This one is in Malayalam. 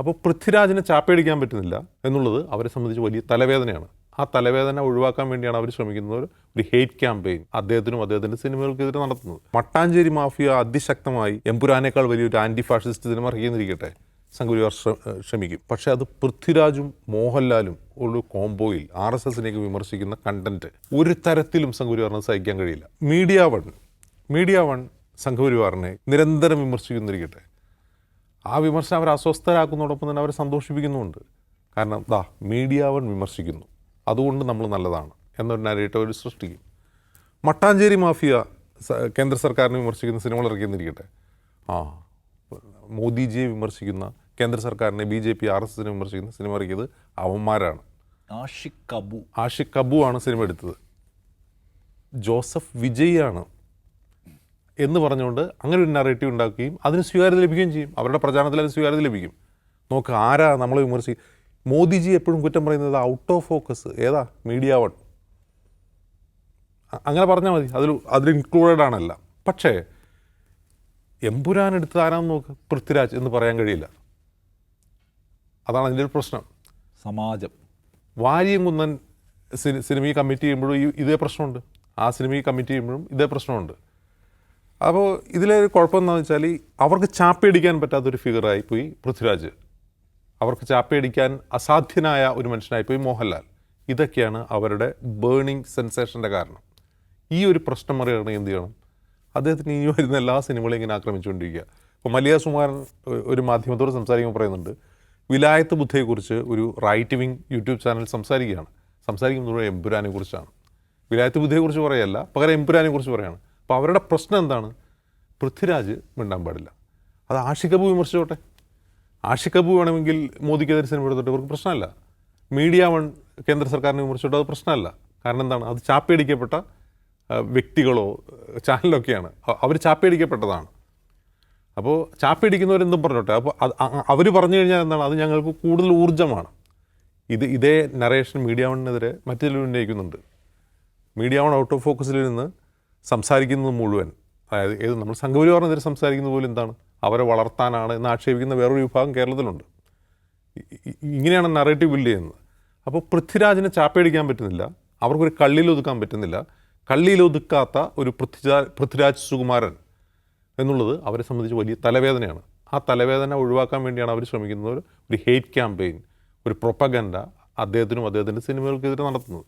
അപ്പോൾ പൃഥ്വിരാജിനെ ചാപ്പയടിക്കാൻ പറ്റുന്നില്ല എന്നുള്ളത് അവരെ സംബന്ധിച്ച് വലിയ തലവേദനയാണ്. ആ തലവേദന ഒഴിവാക്കാൻ വേണ്ടിയാണ് അവർ ശ്രമിക്കുന്നത് ഒരു ഹെയ്റ്റ് ക്യാമ്പയിൻ അദ്ദേഹത്തിനും അദ്ദേഹത്തിൻ്റെ സിനിമകൾക്കെതിരെ നടത്തുന്നത്. മട്ടാഞ്ചേരി മാഫിയ അതിശക്തമായി എമ്പുരാനേക്കാൾ വലിയൊരു ആൻറ്റി ഫാഷിസ്റ്റ് സിനിമ ഇറക്കിയെന്നിരിക്കട്ടെ, സംഘപരിവാർ ശ്രമിക്കും. പക്ഷേ അത് പൃഥ്വിരാജും മോഹൻലാലും ഒരു കോംബോയിൽ RSSനേക്ക് വിമർശിക്കുന്ന കണ്ടന്റ് ഒരു തരത്തിലും സംഘപരിവാറിന് സഹിക്കാൻ കഴിയില്ല. മീഡിയ വൺ സംഘപരിവാറിനെ നിരന്തരം വിമർശിക്കുന്നിരിക്കട്ടെ, ആ വിമർശനം അവരെ അസ്വസ്ഥരാക്കുന്നതോടൊപ്പം തന്നെ അവരെ സന്തോഷിപ്പിക്കുന്നുമുണ്ട്. കാരണം മീഡിയ വൺ വിമർശിക്കുന്നു, അതുകൊണ്ട് നമ്മൾ നല്ലതാണ് എന്നൊരു നരേറ്റീവ് അവർ സൃഷ്ടിക്കും. മട്ടാഞ്ചേരി മാഫിയ കേന്ദ്ര സർക്കാരിനെ വിമർശിക്കുന്ന സിനിമകൾ ഇറക്കിയെന്നിരിക്കട്ടെ, മോദിജിയെ വിമർശിക്കുന്ന കേന്ദ്ര സർക്കാരിനെ BJP RSSനെ വിമർശിക്കുന്ന സിനിമ ഇറക്കിയത് അവന്മാരാണ്. ആഷിഖ് കബു ആണ് സിനിമ എടുത്തത്, ജോസഫ് വിജയ് ആണ് എന്ന് പറഞ്ഞുകൊണ്ട് അങ്ങനെ ഒരു നറേറ്റീവ് ഉണ്ടാക്കുകയും അതിന് സ്വീകാര്യത ലഭിക്കുകയും ചെയ്യും. അവരുടെ പ്രചാരണത്തിൽ അതിന് സ്വീകാര്യത ലഭിക്കും. നോക്ക്, ആരാ നമ്മളെ വിമർശിക്കും? മോദിജി എപ്പോഴും കുറ്റം പറയുന്നത് ഔട്ട് ഓഫ് ഫോക്കസ് ഏതാ? Media one. അങ്ങനെ പറഞ്ഞാൽ മതി, അതിൽ ഇൻക്ലൂഡഡ് ആണല്ല. പക്ഷേ എമ്പുരാൻ എടുത്ത് ആരാന്ന് നോക്ക്, പൃഥ്വിരാജ് എന്ന് പറയാൻ കഴിയില്ല. അതാണ് അതിൻ്റെ ഒരു പ്രശ്നം. സമാജം വാരിയും കുന്നൻ സിനിമയെ കമ്മിറ്റ് ചെയ്യുമ്പോഴും ഇതേ പ്രശ്നമുണ്ട്, ആ സിനിമയെ കമ്മിറ്റ് ചെയ്യുമ്പോഴും ഇതേ പ്രശ്നമുണ്ട്. അപ്പോൾ ഇതിലെ കുഴപ്പം എന്താണെന്ന് വെച്ചാൽ അവർക്ക് ചാപ്പയടിക്കാൻ പറ്റാത്തൊരു ഫിഗറായി പോയി പൃഥ്വിരാജ്, അവർക്ക് ചാപ്പയടിക്കാൻ അസാധ്യനായ ഒരു മനുഷ്യനായിപ്പോയി മോഹൻലാൽ. ഇതൊക്കെയാണ് അവരുടെ ബേണിംഗ് സെൻസേഷൻ്റെ കാരണം. ഈ ഒരു പ്രശ്നം മറികടന്ന് എന്ത് ചെയ്യണം? അദ്ദേഹത്തിന് ഇനി വരുന്ന എല്ലാ സിനിമകളെയും ഇങ്ങനെ ആക്രമിച്ചുകൊണ്ടിരിക്കുക. ഇപ്പോൾ മലിയ സുമാരൻ ഒരു മാധ്യമത്തോട് സംസാരിക്കുമ്പോൾ പറയുന്നുണ്ട്, വിലായത്ത് ബുദ്ധയെക്കുറിച്ച് ഒരു റൈറ്റ് വിങ് യൂട്യൂബ് ചാനൽ സംസാരിക്കുന്നത് എമ്പുരാനെ കുറിച്ചാണ്. വിലായത്ത് ബുദ്ധയെക്കുറിച്ച് പറയല്ല, പകരം എമ്പുരാനെ കുറിച്ച് പറയുകയാണ്. അപ്പോൾ അവരുടെ പ്രശ്നം എന്താണ്? പൃഥ്വിരാജ് മിണ്ടാൻ പാടില്ല. അത് ആഷിഖ് കപൂർ വിമർശിച്ചോട്ടെ, ആഷിഖ് കപൂർ വേണമെങ്കിൽ മോദിക്കെതിരെ സിനിമ എടുത്തിട്ട് ഇവർക്ക് പ്രശ്നമല്ല. മീഡിയ വൺ കേന്ദ്ര സർക്കാരിനെ വിമർശിച്ചിട്ട് അത് പ്രശ്നമല്ല. കാരണം എന്താണ്? അത് ചാപ്പയടിക്കപ്പെട്ട വ്യക്തികളോ ചാനലൊക്കെയാണ്, അവർ ചാപ്പയടിക്കപ്പെട്ടതാണ്. അപ്പോൾ ചാപ്പയടിക്കുന്നവരെന്തും പറഞ്ഞോട്ടെ, അപ്പോൾ അവർ പറഞ്ഞു കഴിഞ്ഞാൽ എന്താണ്? അത് ഞങ്ങൾക്ക് കൂടുതൽ ഊർജ്ജമാണ്. ഇതേ നറേഷൻ മീഡിയ വണ്ണിനെതിരെ മറ്റു ചിലർ ഉന്നയിക്കുന്നുണ്ട്. മീഡിയ വൺ ഔട്ട് ഓഫ് ഫോക്കസിൽ നിന്ന് സംസാരിക്കുന്നത് മുഴുവൻ, അതായത് നമ്മൾ സംഘപരിവാറിനെതിരെ സംസാരിക്കുന്നത് പോലും എന്താണ്? അവരെ വളർത്താനാണ് എന്ന് ആക്ഷേപിക്കുന്ന വേറൊരു വിഭാഗം കേരളത്തിലുണ്ട്. ഇങ്ങനെയാണ് നറേറ്റീവ് ബിൽഡ് ചെയ്യുന്നത്. അപ്പോൾ പൃഥ്വിരാജിനെ ചാപ്പയടിക്കാൻ പറ്റുന്നില്ല, അവർക്കൊരു കള്ളിയിലൊതുക്കാൻ പറ്റുന്നില്ല. കള്ളിയിലൊതുക്കാത്ത ഒരു പൃഥ്വിരാജ് സുകുമാരൻ എന്നുള്ളത് അവരെ സംബന്ധിച്ച് വലിയ തലവേദനയാണ്. ആ തലവേദന ഒഴിവാക്കാൻ വേണ്ടിയാണ് അവർ ശ്രമിക്കുന്നത് ഒരു ഹെയ്റ്റ് ക്യാമ്പയിൻ, ഒരു പ്രൊപ്പഗൻഡ അദ്ദേഹത്തിനും അദ്ദേഹത്തിൻ്റെ സിനിമകൾക്കെതിരെ നടത്തുന്നത്.